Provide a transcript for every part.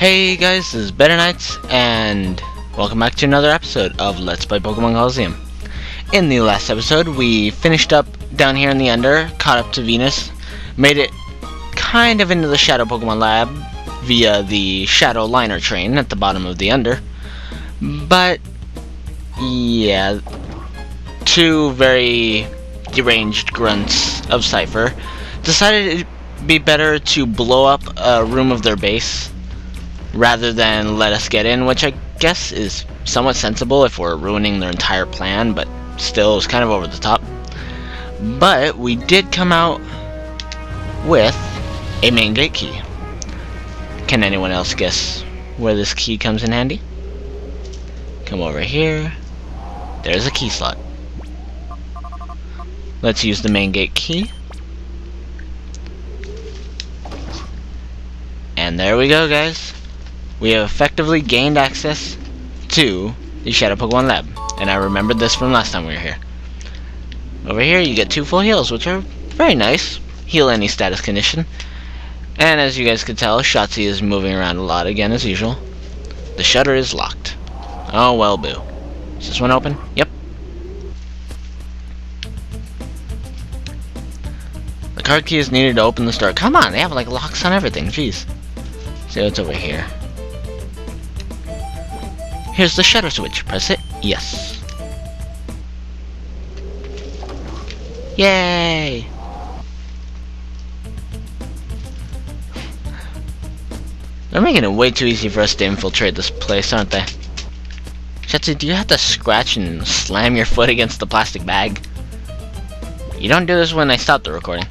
Hey guys, this is Better Knights, and welcome back to another episode of Let's Play Pokemon Colosseum. In the last episode, we finished up down here in the Ender, caught up to Venus, made it kind of into the Shadow Pokemon Lab via the Shadow Liner train at the bottom of the Ender. But, yeah, two very deranged grunts of Cypher decided it'd be better to blow up a room of their base rather than let us get in, which I guess is somewhat sensible if we're ruining their entire plan, but still, it's kind of over the top. But we did come out with a main gate key. Can anyone else guess where this key comes in handy? Come over here. There's a key slot. Let's use the main gate key. And there we go, guys. We have effectively gained access to the Shadow Pokemon Lab. And I remembered this from last time we were here. Over here you get 2 full heals, which are very nice. Heal any status condition. And as you guys could tell, Shotzi is moving around a lot again as usual. The shutter is locked. Oh well, boo. Is this one open? Yep. The card key is needed to open the store. Come on, they have like locks on everything. Jeez. See what's over here. Here's the shutter switch. Press it. Yes. Yay! They're making it way too easy for us to infiltrate this place, aren't they? Shetsu, do you have to scratch and slam your foot against the plastic bag? You don't do this when I stop the recording.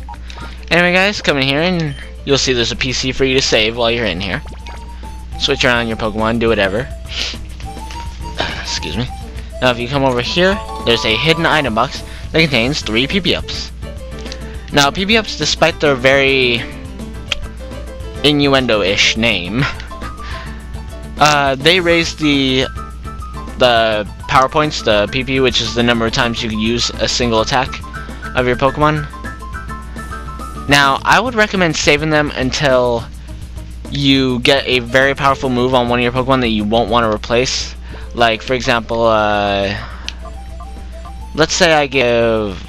Anyway, guys, come in here and you'll see there's a PC for you to save while you're in here. Switch around your Pokemon, do whatever. Excuse me. Now if you come over here, there's a hidden item box that contains 3 PP-ups. Now PP-ups, despite their very innuendo-ish name, they raise the power points, the PP, which is the number of times you can use a single attack of your Pokemon. Now I would recommend saving them until you get a very powerful move on one of your Pokemon that you won't want to replace. Like, for example, let's say I give...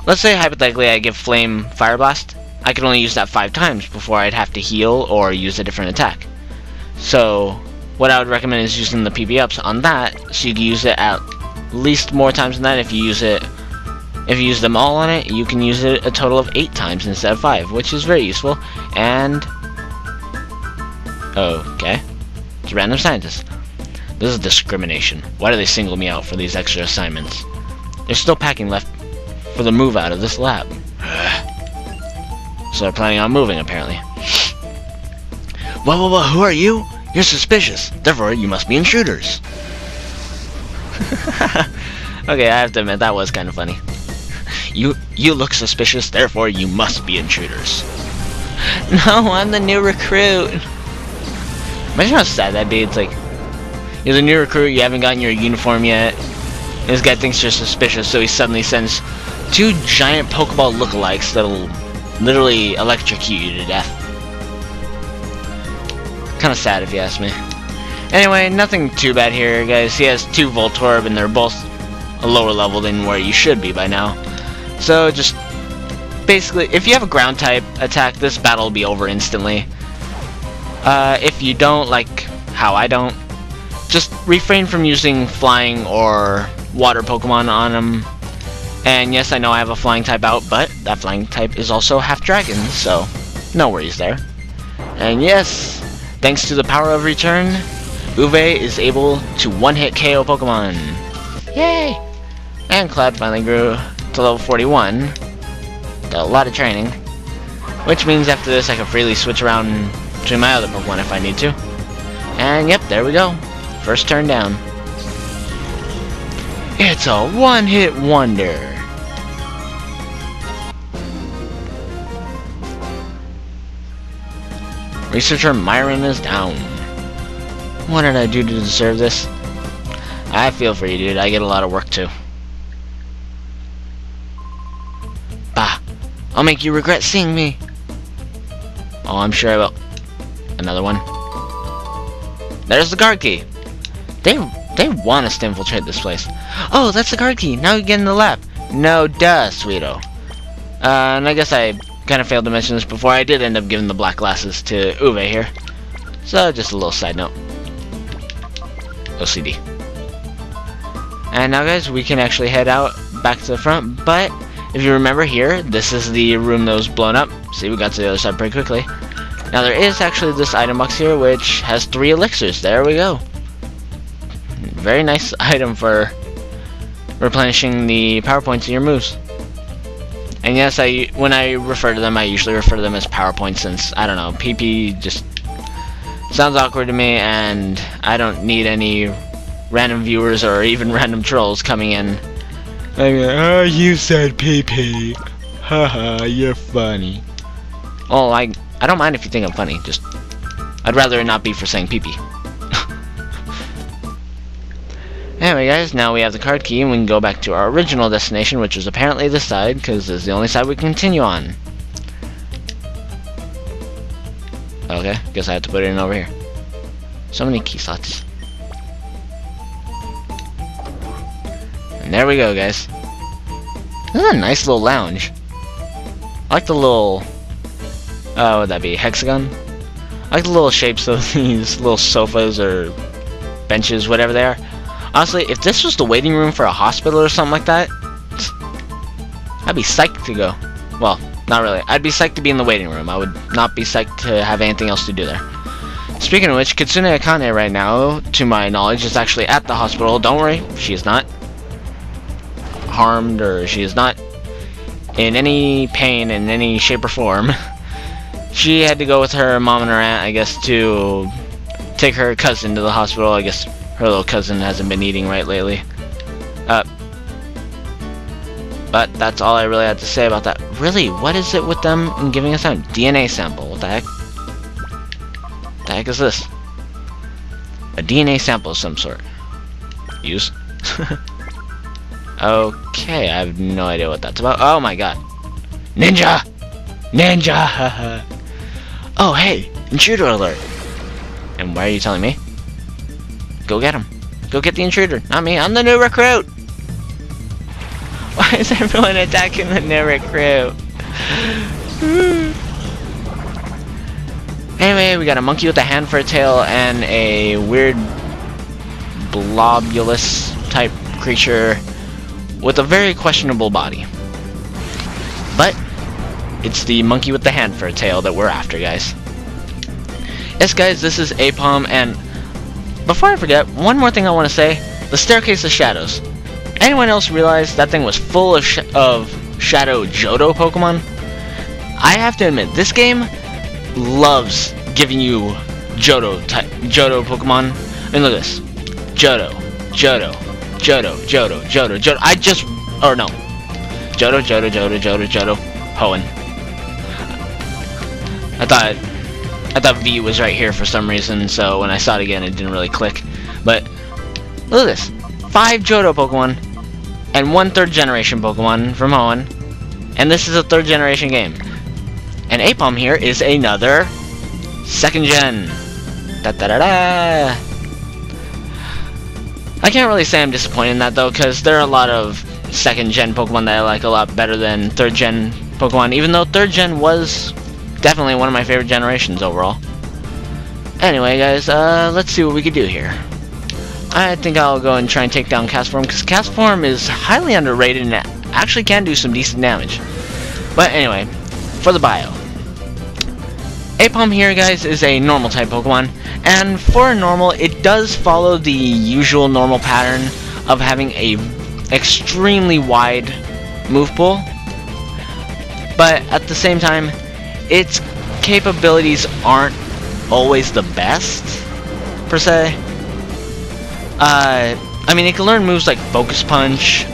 Let's say, hypothetically, I give Flame Fire Blast. I can only use that 5 times before I'd have to heal or use a different attack. So, what I would recommend is using the PP-ups on that, so you can use it at least more times than that. If you use them all on it, you can use it a total of 8 times instead of 5, which is very useful. And... okay. It's random scientist. This is discrimination. Why do they single me out for these extra assignments? There's still packing left for the move out of this lab. So they're planning on moving, apparently. Whoa, who are you? You're suspicious. Therefore, you must be intruders. Okay, I have to admit, that was kind of funny. You look suspicious, therefore you must be intruders. No, I'm the new recruit. Imagine how sad that'd be. It's like, you're the new recruit, you haven't gotten your uniform yet, and this guy thinks you're suspicious, so he suddenly sends 2 giant Pokeball lookalikes that'll literally electrocute you to death. Kinda sad if you ask me. Anyway, nothing too bad here, guys. He has 2 Voltorb, and they're both a lower level than where you should be by now. So just, basically, if you have a ground type attack, this battle will be over instantly. If you don't, like how I don't, just refrain from using flying or water Pokemon on them. And yes, I know I have a flying type out, but that flying type is also half dragon, so no worries there. And yes, thanks to the power of return, Uwe is able to one-hit KO Pokemon. Yay! And Cloud finally grew to level 41. Got a lot of training. Which means after this I can freely switch around between my other Pokemon if I need to. And yep, there we go. First turn down. It's a one-hit wonder. Researcher Myron is down. What did I do to deserve this? I feel for you, dude. I get a lot of work too. Bah. I'll make you regret seeing me. Oh, I'm sure I will. Another one. There's the card key. They want us to infiltrate this place. Oh, that's the card key. Now we get in the lab. No, duh, sweeto. And I guess I kind of failed to mention this before. I did end up giving the black glasses to Uwe here. So, just a little side note. OCD. And now, guys, we can actually head out back to the front. But, if you remember here, this is the room that was blown up. See, we got to the other side pretty quickly. Now, there is actually this item box here, which has 3 elixirs. There we go. Very nice item for replenishing the power points in your moves. And yes, when I refer to them, I usually refer to them as power points, since, I don't know, PP just sounds awkward to me, and I don't need any random viewers or even random trolls coming in. Like, oh, you said PP. Haha, you're funny. Oh, I don't mind if you think I'm funny, just I'd rather it not be for saying PP. Anyway, guys, now we have the card key, and we can go back to our original destination, which was apparently this side, because this is the only side we can continue on. Okay, guess I have to put it in over here. So many key slots. And there we go, guys. This is a nice little lounge. I like the little... what would that be? Hexagon? I like the little shapes of these little sofas or benches, whatever they are. Honestly, if this was the waiting room for a hospital or something like that, I'd be psyched to go. Well, not really. I'd be psyched to be in the waiting room. I would not be psyched to have anything else to do there. Speaking of which, Kitsune Akane right now, to my knowledge, is actually at the hospital. Don't worry, she is not harmed, or she is not in any pain in any shape or form. She had to go with her mom and her aunt, I guess, to take her cousin to the hospital. I guess her little cousin hasn't been eating right lately. But that's all I really had to say about that. Really, what is it with them and giving us a DNA sample? What the heck? What the heck is this? A DNA sample of some sort. Use. Okay, I have no idea what that's about. Oh my god. Ninja! Ninja! Oh, hey! Intruder alert! And why are you telling me? Go get him. Go get the intruder. Not me. I'm the new recruit! Why is everyone attacking the new recruit? Anyway, we got a monkey with a hand for a tail and a weird blobulous type creature with a very questionable body. But it's the monkey with the hand for a tail that we're after, guys. Yes, guys, this is Apom, and before I forget, one more thing I want to say. The Staircase of Shadows. Anyone else realize that thing was full of Shadow Johto Pokemon? I have to admit, this game loves giving you Johto Pokemon. I mean, look at this. Johto. Johto. Hoenn. I thought V was right here for some reason, so when I saw it again, it didn't really click. But look at this. 5 Johto Pokemon and 1 3rd generation Pokemon from Hoenn. And this is a 3rd generation game. And Apom here is another 2nd gen. Da-da-da-da! I can't really say I'm disappointed in that, though, because there are a lot of 2nd gen Pokemon that I like a lot better than 3rd gen Pokemon, even though 3rd gen was definitely one of my favorite generations overall. Anyway, guys, let's see what we could do here. I think I'll go and try and take down Castform, because Castform is highly underrated and actually can do some decent damage. But anyway, for the bio. Apom here, guys, is a normal type Pokemon, and for a normal, it does follow the usual normal pattern of having a extremely wide move pool, but at the same time, its capabilities aren't always the best, per se. I mean, it can learn moves like Focus Punch,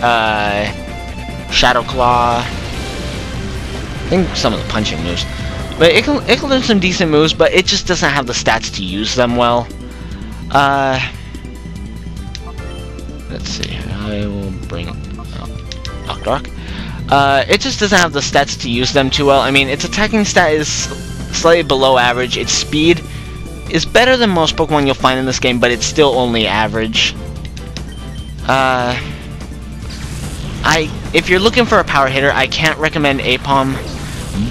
Shadow Claw, I think some of the punching moves. But it can learn some decent moves, but it just doesn't have the stats to use them well. Let's see. I will bring Knock. It just doesn't have the stats to use them too well. I mean, its attacking stat is slightly below average. Its speed is better than most Pokemon you'll find in this game, but it's still only average. If you're looking for a power hitter, I can't recommend Apom,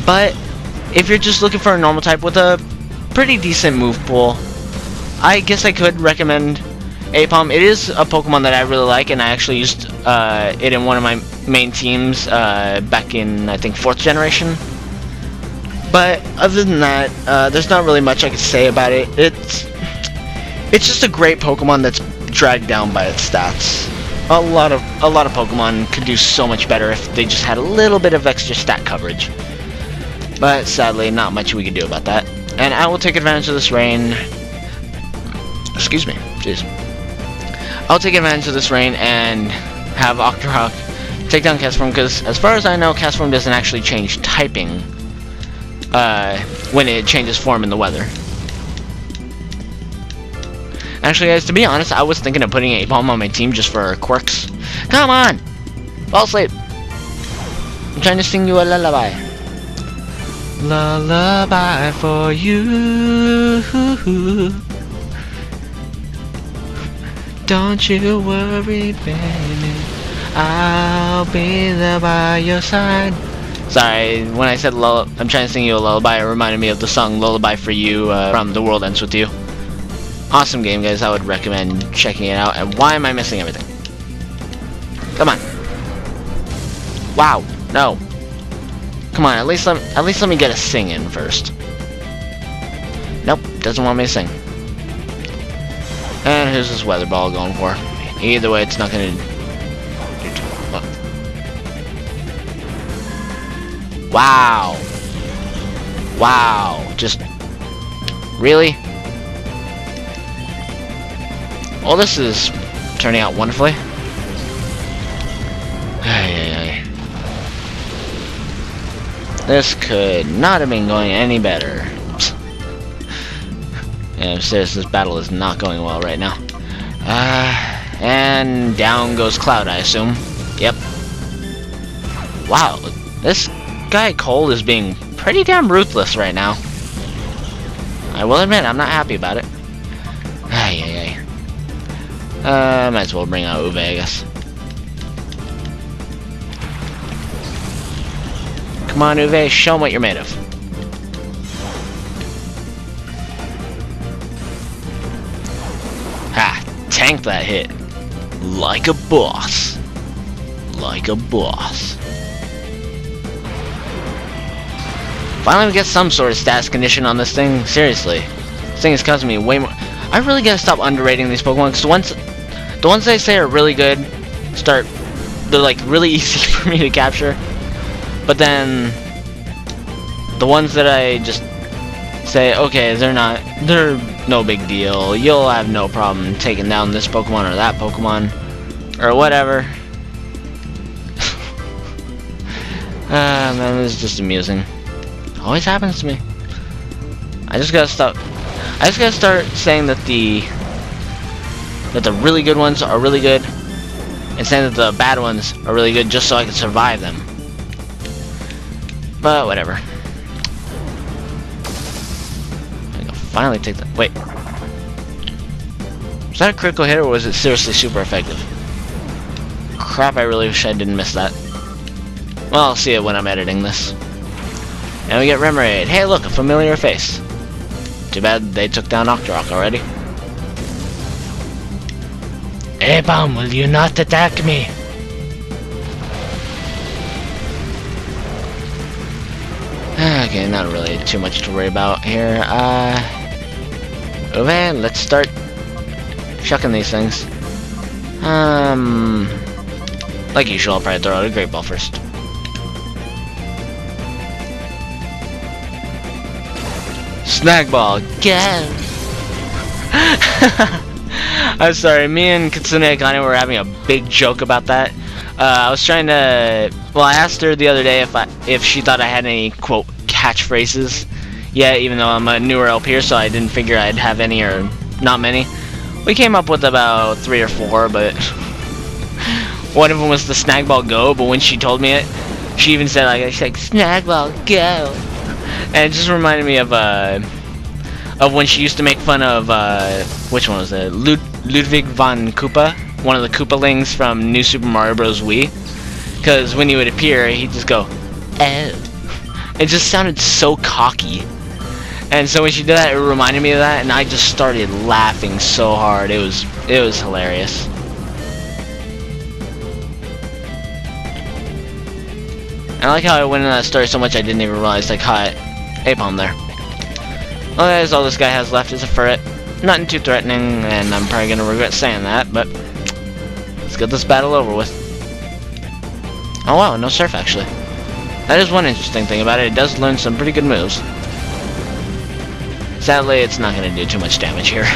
but if you're just looking for a normal type with a pretty decent move pool, I guess I could recommend Apom. It is a Pokemon that I really like, and I actually used it in one of my main teams back in, I think, 4th generation. But other than that, there's not really much I could say about it. It's just a great Pokemon that's dragged down by its stats. A lot of Pokemon could do so much better if they just had a little bit of extra stat coverage. But sadly, not much we can do about that. And I will take advantage of this rain. Excuse me, jeez. I'll take advantage of this rain and have Octorok take down Castform, because as far as I know, Castform doesn't actually change typing when it changes form in the weather. Actually, guys, to be honest, I was thinking of putting Apom on my team just for quirks. Come on! Fall asleep. I'm trying to sing you a lullaby. Lullaby for you. Don't you worry, baby. I'll be there by your side. Sorry, when I said I'm trying to sing you a lullaby, it reminded me of the song Lullaby for You from The World Ends With You. Awesome game, guys. I would recommend checking it out. And why am I missing everything? Come on. Wow. No. Come on. At least let me get a sing in first. Nope. Doesn't want me to sing. And who's this weather ball going for? Either way, it's not gonna do too. Wow. Wow. Just really? Well, this is turning out wonderfully. This could not have been going any better. And seriously, this battle is not going well right now. And down goes Cloud, I assume. Yep. Wow, this guy Cole is being pretty damn ruthless right now. I will admit, I'm not happy about it. Might as well bring out Uwe, I guess. Come on, Uwe, show him what you're made of. Ha! Tank that hit. Like a boss. Like a boss. Finally we get some sort of stats condition on this thing. Seriously. This thing is causing me way more... I really gotta stop underrating these Pokemon, because the ones they say are really good, they're like really easy for me to capture. But then the ones that I just say, okay, they're no big deal. You'll have no problem taking down this Pokemon or that Pokemon or whatever. Man, this is just amusing. Always happens to me. I just gotta start saying that the really good ones are really good, and saying that the bad ones are really good, just so I can survive them. But whatever. I can finally take that. Wait. Was that a critical hit, or was it seriously super effective? Crap, I really wish I didn't miss that. Well, I'll see it when I'm editing this. And we get Remoraid. Hey, look, a familiar face. Too bad they took down Octorok already. Apom, will you not attack me? Okay, not really too much to worry about here. Okay, let's start chucking these things. Like usual, I'll probably throw out a Great Ball first. Snag Ball, go! I'm sorry, me and Katsune Akane were having a big joke about that. I was trying to... Well, I asked her the other day if she thought I had any, quote, catchphrases. Yeah, even though I'm a newer LPer, so I didn't figure I'd have any or not many. We came up with about 3 or 4, but... one of them was the Snag Ball Go, but when she told me it, she even said, like, Snag Ball Go! And it just reminded me of when she used to make fun of, which one was it? Ludwig von Koopa, one of the Koopalings from New Super Mario Bros. Wii. Because when he would appear, he'd just go, oh. It just sounded so cocky. And so when she did that, it reminded me of that, and I just started laughing so hard. It was hilarious. And I like how I went into that story so much I didn't even realize I caught Apom there. Well, that's all this guy has left is a ferret. Nothing too threatening, and I'm probably gonna regret saying that, but let's get this battle over with. Oh wow, no surf actually. That is one interesting thing about it. It does learn some pretty good moves. Sadly, it's not gonna do too much damage here.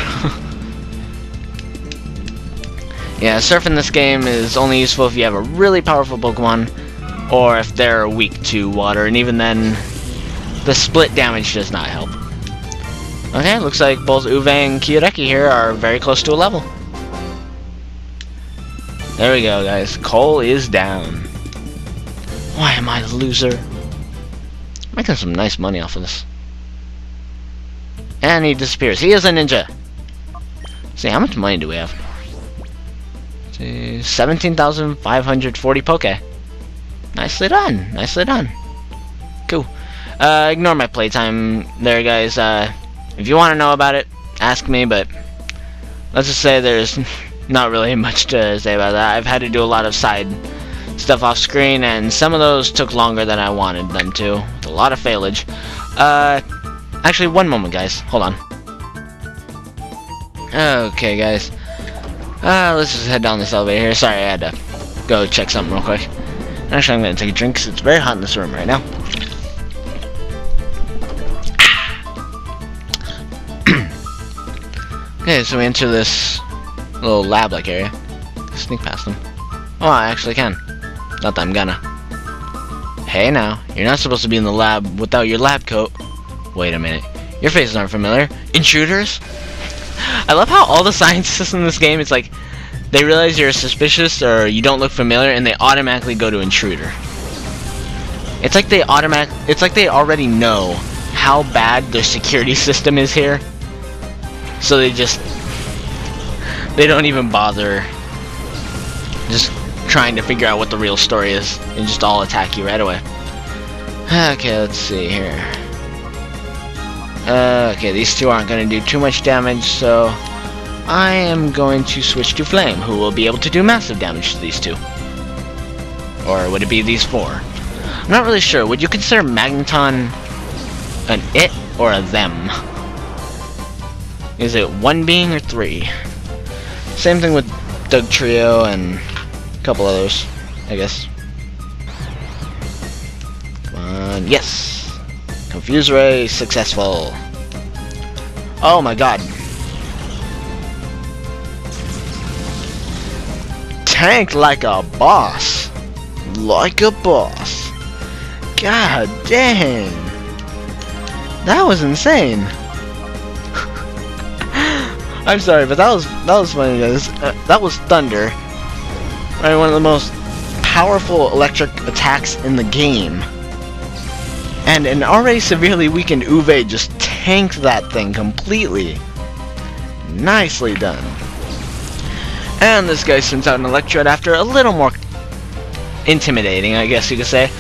Yeah, surf in this game is only useful if you have a really powerful Pokemon, or if they're weak to water, and even then, the split damage does not help. Okay, looks like both Uwe and Kyureki here are very close to a level. There we go, guys. Cole is down. Why am I the loser? Making some nice money off of this. And he disappears. He is a ninja. See, how much money do we have? 17,540 Poke. Nicely done. Nicely done. Cool. Ignore my playtime there, guys. If you want to know about it, ask me, but let's just say there's not really much to say about that. I've had to do a lot of side stuff off screen, and some of those took longer than I wanted them to, with a lot of failage. Actually, one moment, guys. Hold on. Okay, guys. Let's just head down this elevator here. Sorry, I had to go check something real quick. Actually, I'm going to take a drink because it's very hot in this room right now. Okay, so we enter this little lab-like area. Sneak past them. Oh, I actually can. Not that I'm gonna. Hey now, you're not supposed to be in the lab without your lab coat. Wait a minute. Your faces aren't familiar. Intruders? I love how all the scientists in this game, it's like, they realize you're suspicious or you don't look familiar and they automatically go to intruder. It's like they already know how bad their security system is here. So they don't even bother just trying to figure out what the real story is and just all attack you right away. Okay, let's see here. Okay, these two aren't going to do too much damage, so I am going to switch to Flame, who will be able to do massive damage to these two. Or would it be these four? I'm not really sure. Would you consider Magneton an it or a them? Is it one being or three? Same thing with Doug Trio and a couple others, I guess. Come on, yes! Confuse Ray successful. Oh my god. Tank like a boss. Like a boss. God dang. That was insane. I'm sorry, but that was funny, guys. That was Thunder. Right, one of the most powerful electric attacks in the game. And an already severely weakened Uwe just tanked that thing completely. Nicely done. And this guy sends out an Electrode after a little more intimidating, I guess you could say.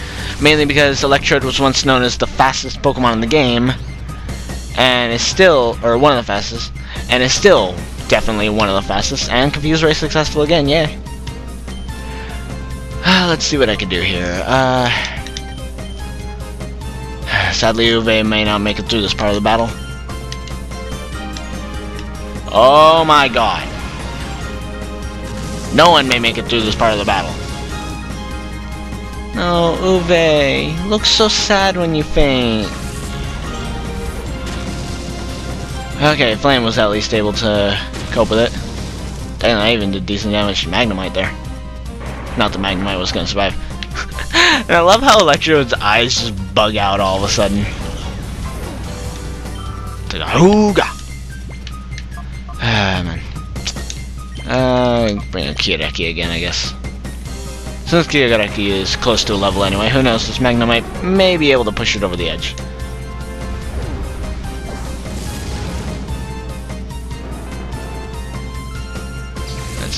Mainly because Electrode was once known as the fastest Pokemon in the game. And is still, or one of the fastest. And is still definitely one of the fastest. And Confuse Ray successful again, yay. Let's see what I can do here. Sadly, Uwe may not make it through this part of the battle. Oh my god. No one may make it through this part of the battle. No, Uwe. Looks so sad when you faint. Okay, Flame was at least able to cope with it. Dang, I even did decent damage to Magnemite there. Not that Magnemite was gonna survive. And I love how Electrode's eyes just bug out all of a sudden. It's like, hooga! Ah, man. Bring in Kyureki again, I guess. Since Kyureki is close to a level anyway, who knows, this Magnemite may be able to push it over the edge.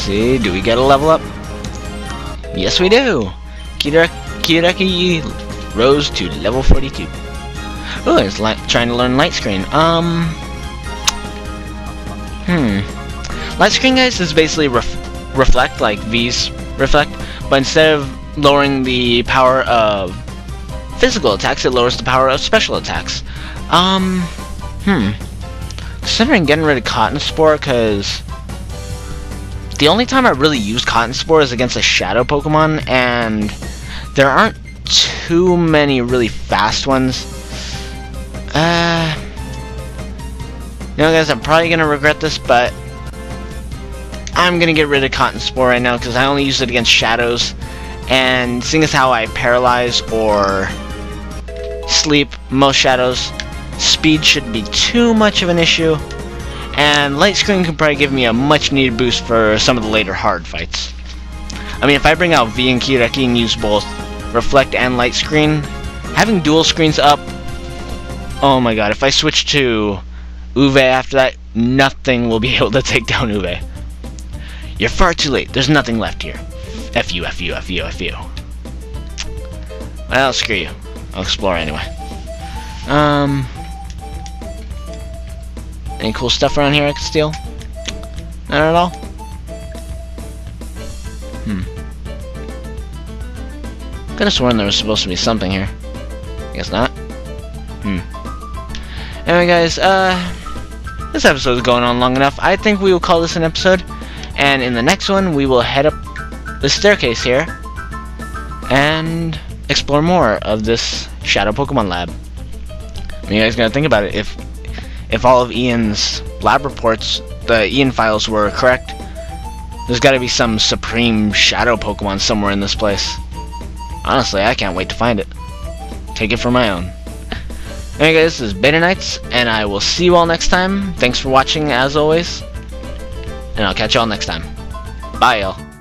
see, do we get a level up? Yes, we do! Kireki rose to level 42. Oh, it's trying to learn light screen. Light screen, guys, is basically reflect, like V's reflect, but instead of lowering the power of physical attacks, it lowers the power of special attacks. Considering getting rid of Cotton Spore, because the only time I really use Cotton Spore is against a Shadow Pokemon, and there aren't too many really fast ones. You know, guys, I'm probably gonna regret this, but I'm gonna get rid of Cotton Spore right now because I only use it against shadows, and seeing as how I paralyze or sleep most shadows, speed shouldn't be too much of an issue, and light screen can probably give me a much needed boost for some of the later hard fights. I mean, if I bring out V and Kireki and use both reflect and light screen, having dual screens up, oh my god, if I switch to Uwe after that, nothing will be able to take down Uwe. You're far too late. There's nothing left here. F you, F you, F you, F you. Well, screw you. I'll explore anyway. Any cool stuff around here I could steal? Not at all? Could have sworn there was supposed to be something here. Guess not. Anyway, guys, this episode is going on long enough. I think we will call this an episode, and in the next one we will head up the staircase here and explore more of this Shadow Pokemon lab. I mean, you guys gotta think about it. If all of Ian's lab reports, the Ian files, were correct, there's gotta be some supreme Shadow Pokemon somewhere in this place. Honestly, I can't wait to find it. Take it for my own. Anyway, guys, this is Beta Knights, and I will see you all next time. Thanks for watching, as always, and I'll catch you all next time. Bye, y'all.